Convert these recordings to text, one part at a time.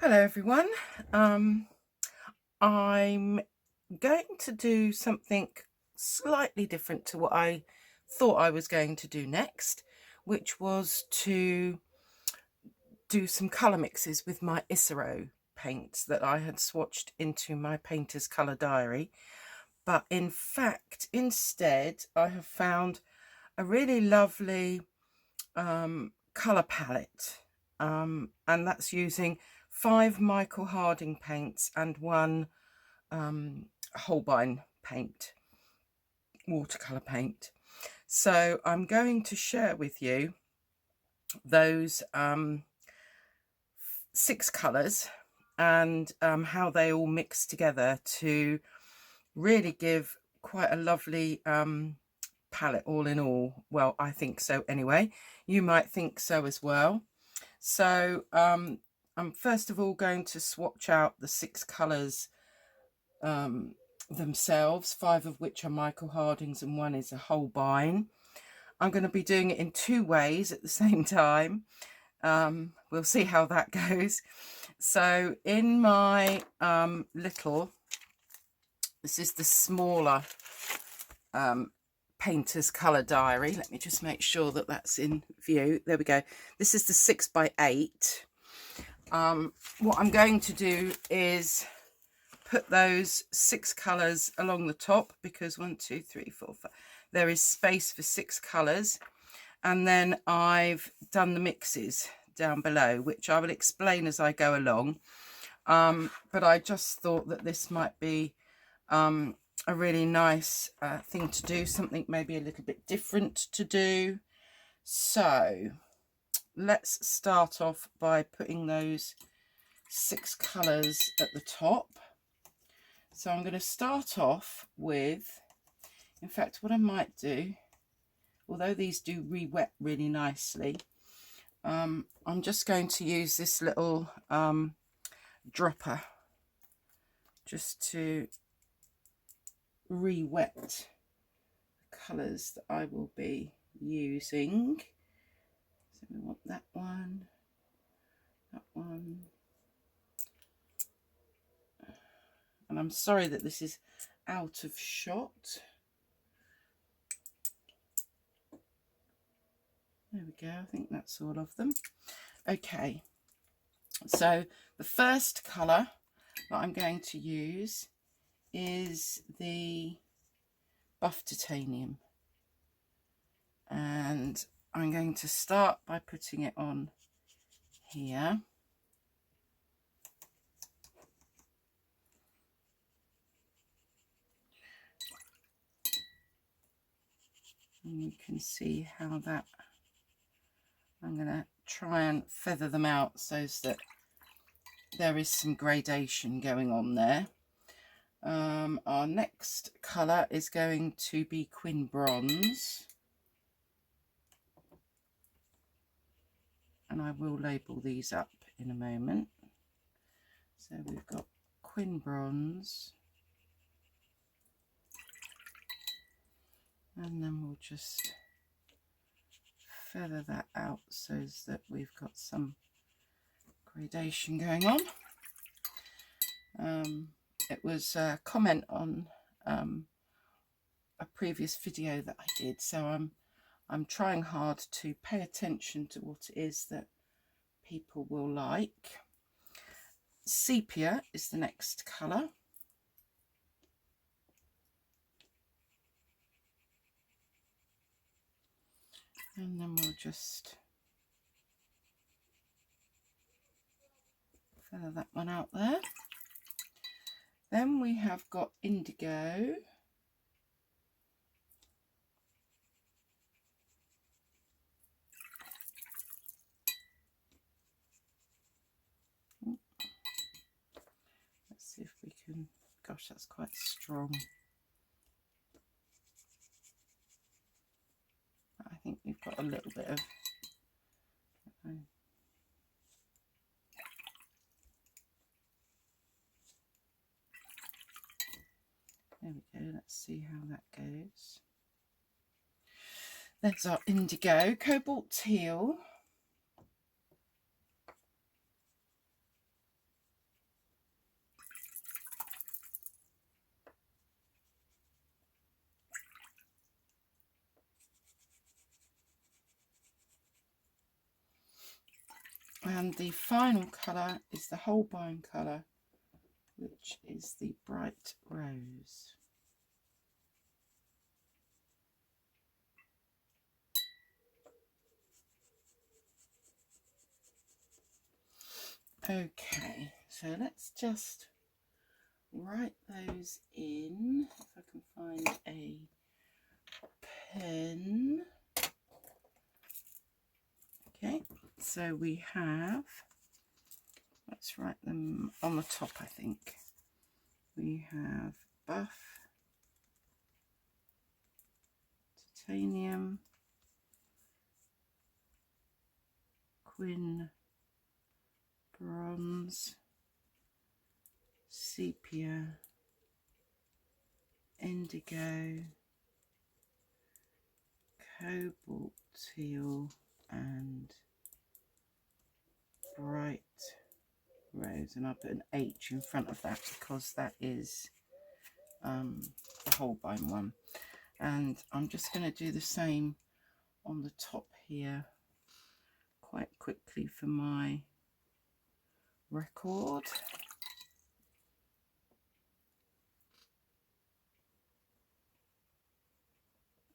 Hello everyone. I'm going to do something slightly different to what I thought I was going to do next, which was to do some colour mixes with my Isero paints that I had swatched into my painter's colour diary. But in fact, instead, I have found a really lovely colour palette, and that's using 5 Michael Harding paints and 1 Holbein paint, watercolour paint. So I'm going to share with you those 6 colours and how they all mix together to really give quite a lovely palette all in all. Well, I think so anyway. You might think so as well. So I'm first of all going to swatch out the 6 colours themselves, 5 of which are Michael Harding's and 1 is a Holbein. I'm going to be doing it in 2 ways at the same time. We'll see how that goes. So in my this is the smaller painter's colour diary. Let me just make sure that that's in view. There we go. This is the 6x8. What I'm going to do is put those 6 colours along the top, because 1, 2, 3, 4, 5, there is space for 6 colours, and then I've done the mixes down below, which I will explain as I go along. But I just thought that this might be a really nice thing to do, something maybe a little bit different to do. So let's start off by putting those 6 colours at the top. So I'm going to start off with, in fact, what I might do, although these do re-wet really nicely, I'm just going to use this little dropper just to re-wet the colours that I will be using. So we want that one, and I'm sorry that this is out of shot. There we go, I think that's all of them. Okay, so the first colour that I'm going to use is the buff titanium, and I'm going to start by putting it on here. And you can see how that, I'm going to try and feather them out so that there is some gradation going on there. Our next colour is going to be Quin Bronze, and I will label these up in a moment. So we've got Quin Bronze, and then we'll just feather that out so that we've got some gradation going on. It was a comment on a previous video that I did, so I'm trying hard to pay attention to what it is that people will like. Sepia is the next colour. And then we'll just feather that one out there. Then we have got indigo. Let's see if we can, gosh, that's quite strong. I think we've got a little bit of, there we go, let's see how that goes. There's our indigo. Cobalt teal. And the final colour is the Holbein colour, which is the bright rose. Okay, so let's just write those in. If I can find a pen. Okay, so we have, let's write them on the top, I think. We have buff, titanium, quin, bronze, sepia, indigo, cobalt teal, and bright rose. And I'll put an H in front of that because that is the Holbein one. And I'm just going to do the same on the top here quite quickly for my record.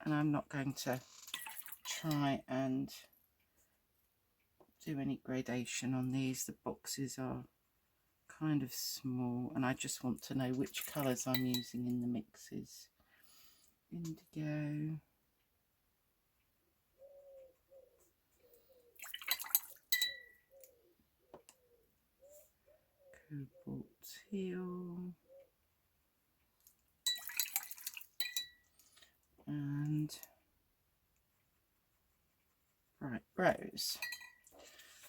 And I'm not going to try and do any gradation on these. The boxes are kind of small and I just want to know which colours I'm using in the mixes. Indigo, cobalt teal, and bright rose.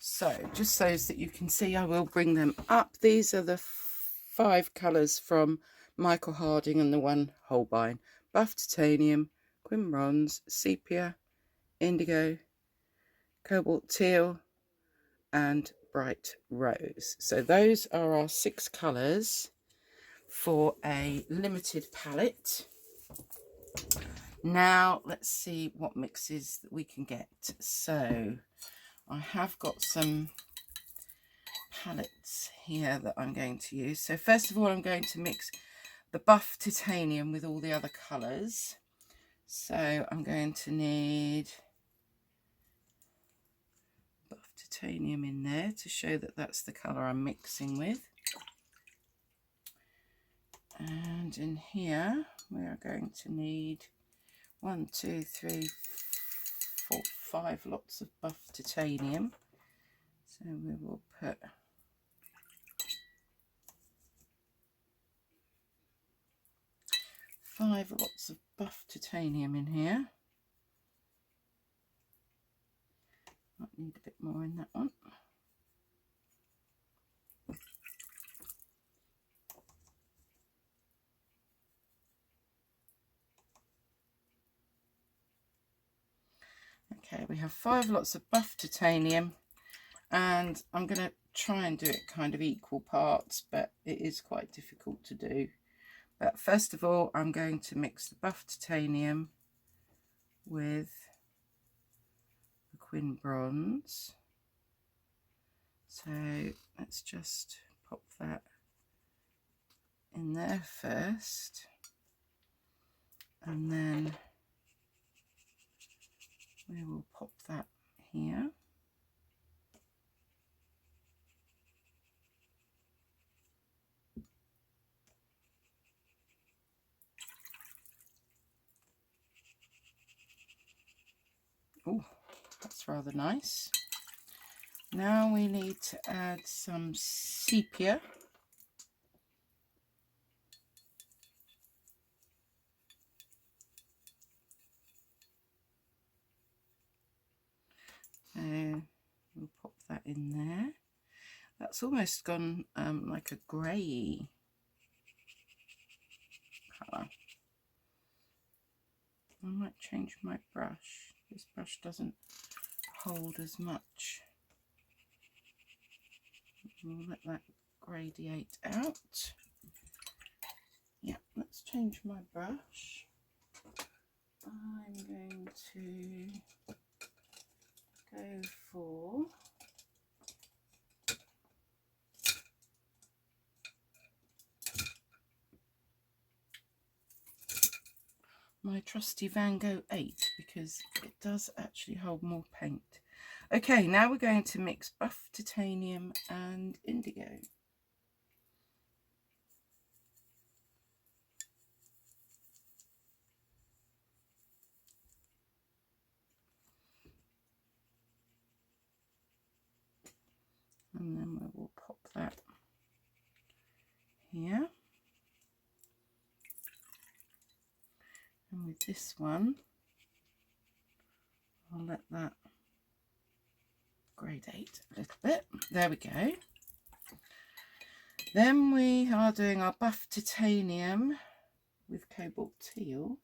So just so that you can see, I will bring them up. These are the 5 colours from Michael Harding and the one Holbein: buff titanium, quin bronze, sepia, indigo, cobalt teal, and bright rose. So those are our 6 colours for a limited palette. Now let's see what mixes that we can get. So I have got some palettes here that I'm going to use. So first of all, I'm going to mix the buff titanium with all the other colours. So I'm going to need buff titanium in there to show that that's the colour I'm mixing with. And in here we are going to need 1, 2, 3, 4, 5 lots of buff titanium. So we will put 5 lots of buff titanium in here. Might need a bit more in that one. Okay, we have 5 lots of buff titanium, and I'm going to try and do it kind of equal parts, but it is quite difficult to do. But first of all, I'm going to mix the buff titanium with the quin bronze. So let's just pop that in there first, and then we will pop that here. Oh, that's rather nice. Now we need to add some sepia. We'll pop that in there. That's almost gone like a grey colour. I might change my brush. This brush doesn't hold as much. We'll let that gradiate out. Yeah, let's change my brush. I'm going to go for my trusty Van Gogh 8 because it does actually hold more paint. Okay, now we're going to mix buff titanium and indigo. And then we will pop that here. And with this one, I'll let that gradate a little bit. There we go. Then we are doing our buff titanium with cobalt teal.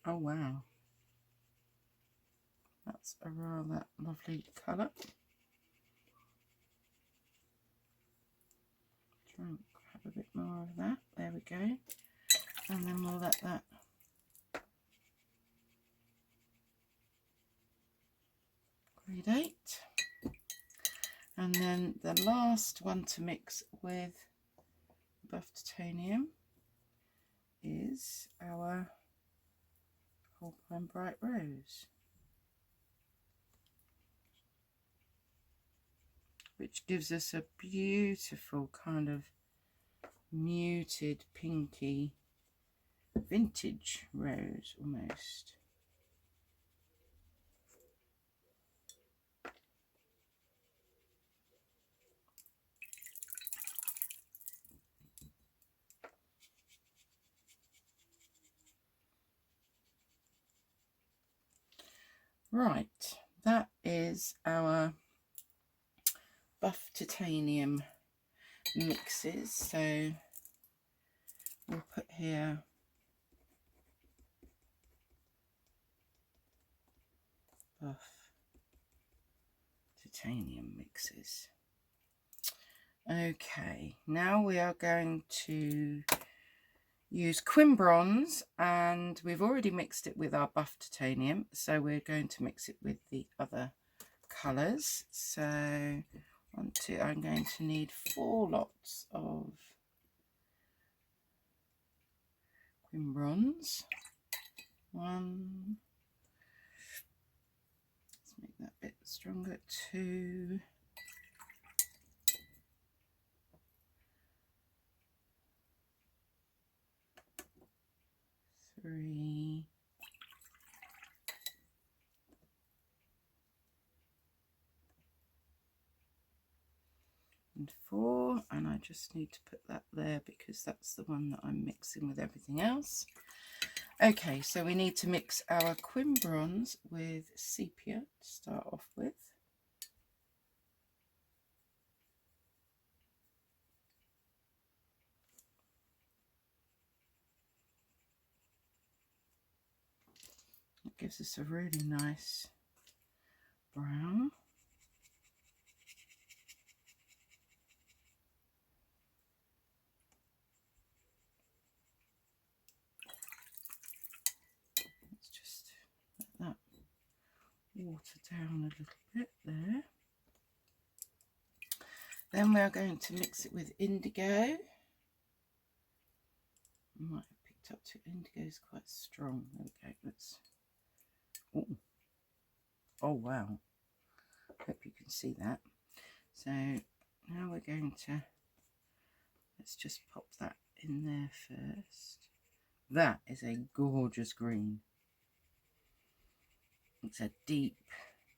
Oh wow, that's a rather lovely colour. Try and have a bit more of that. There we go. And then we'll let that gradate. And then the last one to mix with buff titanium is our Holbein Bright Rose, which gives us a beautiful kind of muted pinky vintage rose almost. Right, that is our buff titanium mixes. So we'll put here buff titanium mixes. Okay, now we are going to use Quimbronze, and we've already mixed it with our buff titanium, so we're going to mix it with the other colours. So I'm going to need 4 lots of Quimbronze. 1, let's make that a bit stronger, 2, 3, and 4, and I just need to put that there because that's the one that I'm mixing with everything else. Okay, so we need to mix our Quimbronze with sepia to start off with. It gives us a really nice brown. Let's just let that water down a little bit there. Then we're going to mix it with indigo. I might have picked up too. Indigo is quite strong. There we go. Let's. Oh wow. Hope you can see that. So now we're going to, let's just pop that in there first. That is a gorgeous green. It's a deep,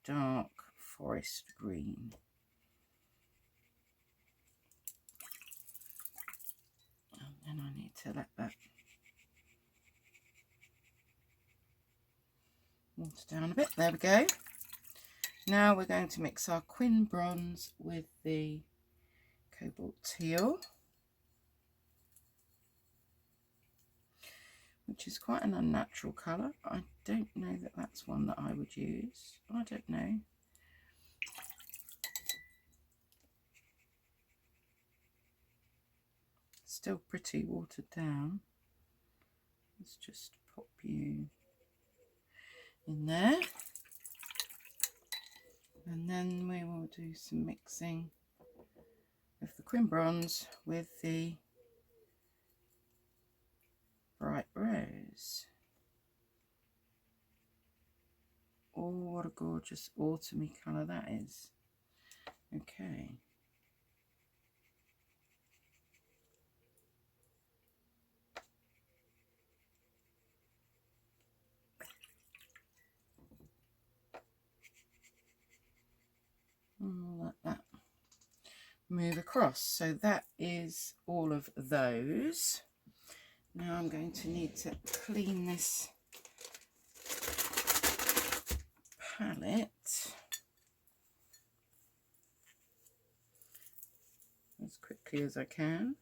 dark forest green. And then I need to let that water down a bit. There we go. Now we're going to mix our Quimbronze with the cobalt teal, which is quite an unnatural colour. I don't know that that's one that I would use. I don't know. Still pretty watered down. Let's just pop you in there. And then we will do some mixing of the Quin Bronze with the Bright Rose. Oh, what a gorgeous autumny colour that is. Okay. Let that move across. So that is all of those. Now I'm going to need to clean this palette as quickly as I can.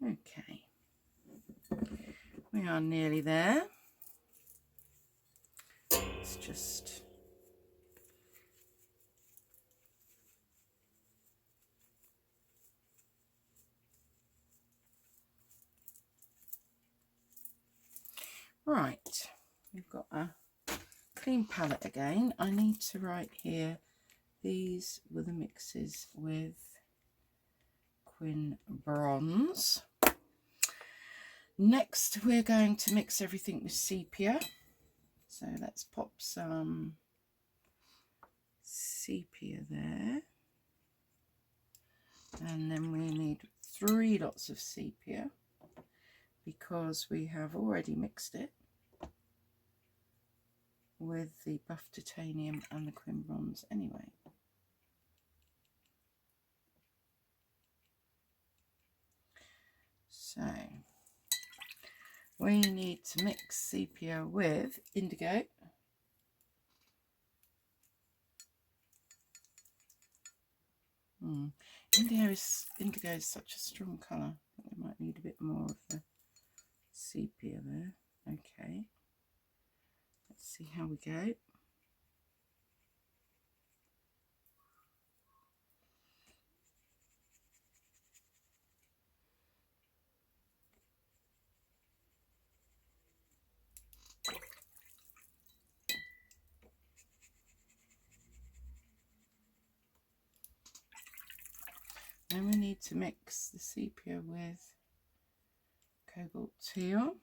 Okay, we are nearly there. Let's just right, we've got a clean palette again. I need to write here, these were the mixes with Quin Bronze. Next we're going to mix everything with sepia, so let's pop some sepia there, and then we need 3 lots of sepia because we have already mixed it with the buff titanium and the Quin Bronze anyway. So we need to mix sepia with indigo. Indigo is such a strong colour. I think we might need a bit more of the sepia there. Okay, let's see how we go. Then we need to mix the sepia with cobalt teal.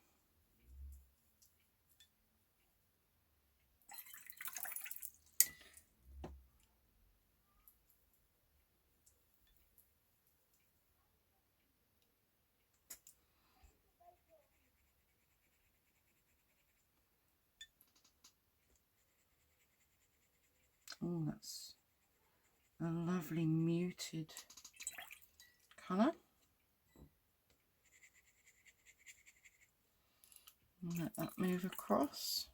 Oh, that's a lovely muted colour. Let that move across.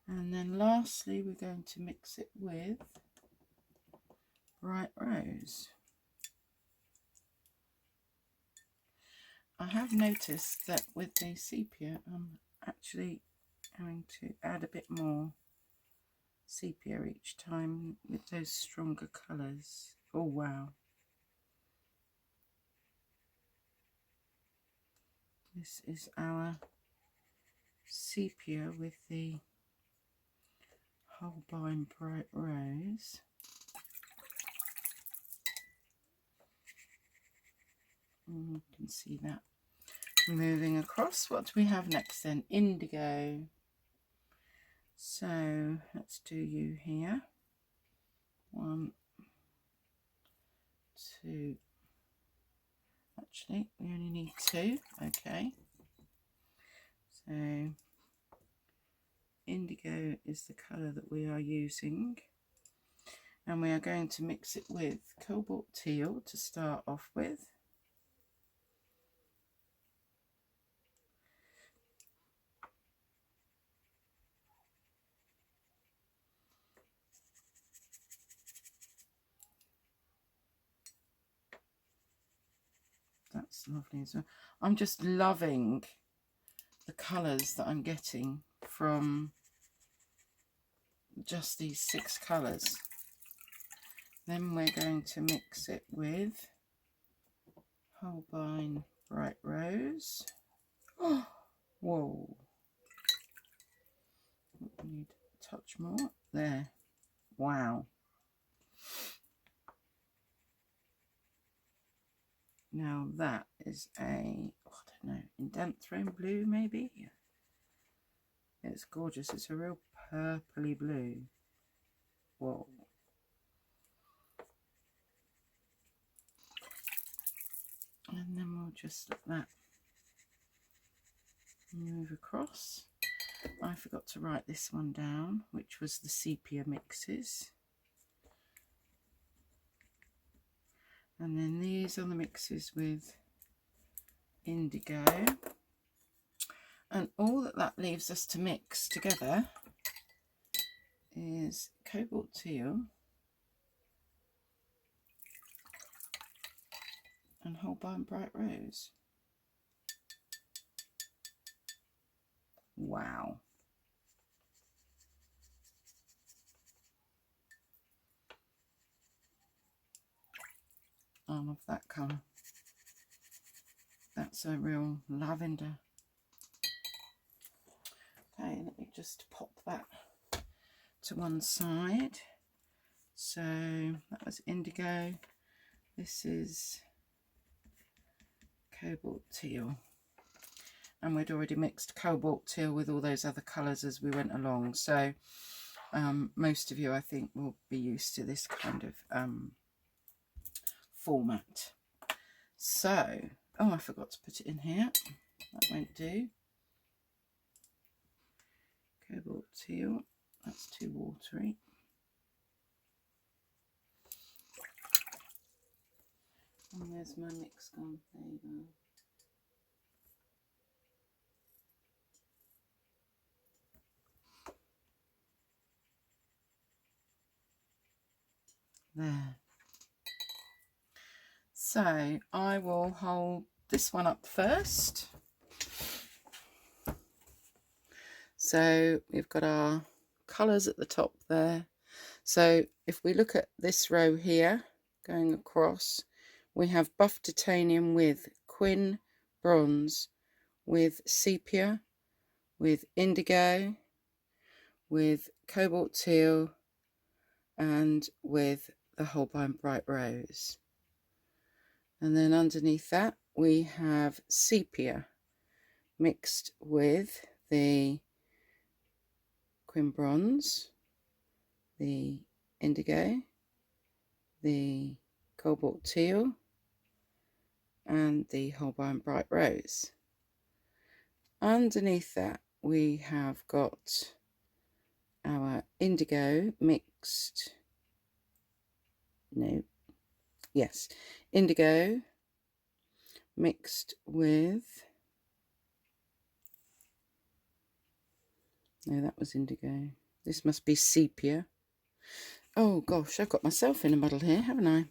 And then lastly, we're going to mix it with Bright Rose. I have noticed that with the sepia, I'm actually going to add a bit more sepia each time with those stronger colours. Oh wow. This is our sepia with the Holbein Bright Rose. You can see that moving across. What do we have next then? Indigo. So let's do you here. 1, 2. Actually, we only need 2. Okay. So indigo is the colour that we are using, and we are going to mix it with cobalt teal to start off with. That's lovely as well. I'm just loving the colours that I'm getting from just these 6 colours. Then we're going to mix it with Holbein Bright Rose. Oh, whoa. We need a touch more. There. Wow. Now that is a, I don't know, indanthrone blue maybe? It's gorgeous. It's a real purpley blue. Whoa. And then we'll just let that move across. I forgot to write this one down, which was the sepia mixes. And then these are the mixes with indigo. And all that leaves us to mix together is cobalt teal and Holbein Bright Rose. Wow. I love that colour. That's a real lavender. Okay, let me just pop that to one side. So that was indigo. This is cobalt teal. And we'd already mixed cobalt teal with all those other colours as we went along. So most of you, I think, will be used to this kind of format. So, oh, I forgot to put it in here. That won't do. Cobalt teal, that's too watery. And there's my mix gone. There you go. There. So I will hold this one up first. So we've got our colours at the top there. So if we look at this row here going across, we have buff titanium with quin bronze, with sepia, with indigo, with cobalt teal, and with the Holbein Bright Rose. And then underneath that we have sepia mixed with the quin bronze, the indigo, the cobalt teal, and the Holbein Bright Rose. Underneath that we have got our indigo mixed, indigo mixed with, no, that was indigo. This must be sepia. Oh gosh, I've got myself in a muddle here, haven't I?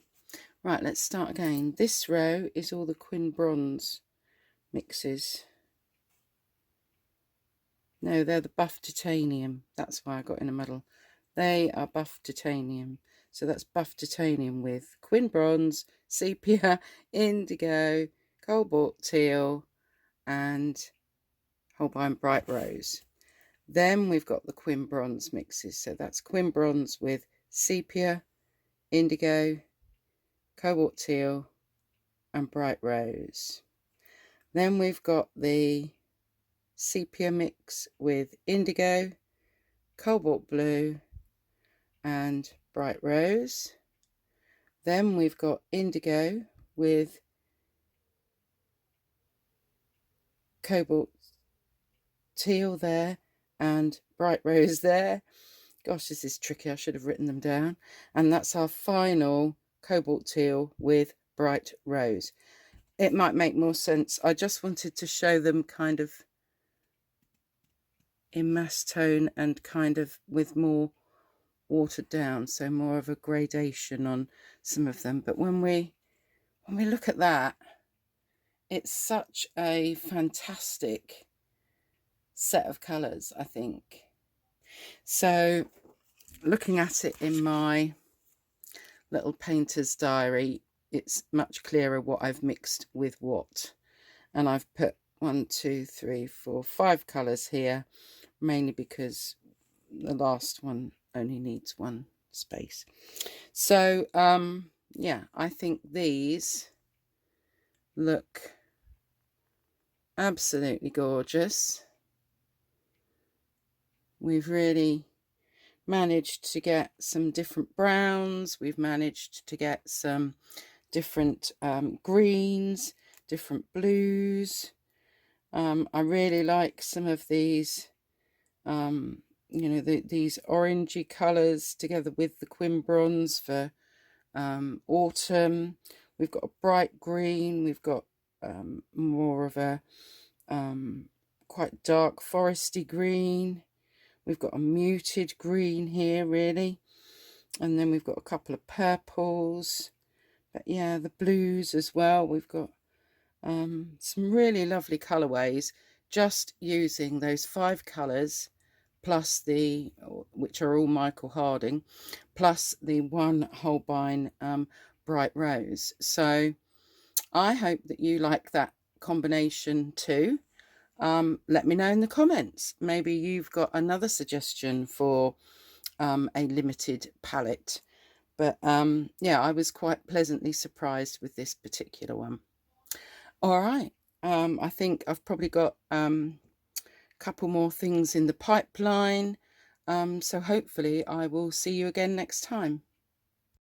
Right, let's start again. This row is all the quin bronze mixes. No, they're the buff titanium. That's why I got in a muddle. They are buff titanium. So that's buff titanium with quin bronze, sepia, indigo, cobalt teal, and Holbein Bright Rose. Then we've got the quin bronze mixes. So that's quin bronze with sepia, indigo, cobalt teal, and bright rose. Then we've got the sepia mix with indigo, cobalt blue, and bright rose. Then we've got indigo with cobalt teal there and bright rose there. Gosh, this is tricky. I should have written them down. And that's our final cobalt teal with bright rose. It might make more sense. I just wanted to show them kind of in mass tone and kind of with more watered down, so more of a gradation on some of them. But when we look at that, it's such a fantastic set of colours, I think. So looking at it in my little painter's diary, it's much clearer what I've mixed with what. And I've put 1, 2, 3, 4, 5 colours here, mainly because the last one only needs one space. So yeah, I think these look absolutely gorgeous. We've really managed to get some different browns. We've managed to get some different greens, different blues. I really like some of these, you know, these orangey colours together with the Quimbrons for autumn. We've got a bright green. We've got more of a quite dark foresty green. We've got a muted green here, really. And then we've got a couple of purples. But yeah, the blues as well. We've got some really lovely colourways, just using those 5 colours plus the, which are all Michael Harding, plus the 1 Holbein bright rose. So I hope that you like that combination too. Let me know in the comments. Maybe you've got another suggestion for a limited palette. But yeah, I was quite pleasantly surprised with this particular one. All right, I think I've probably got a couple more things in the pipeline. So hopefully I will see you again next time.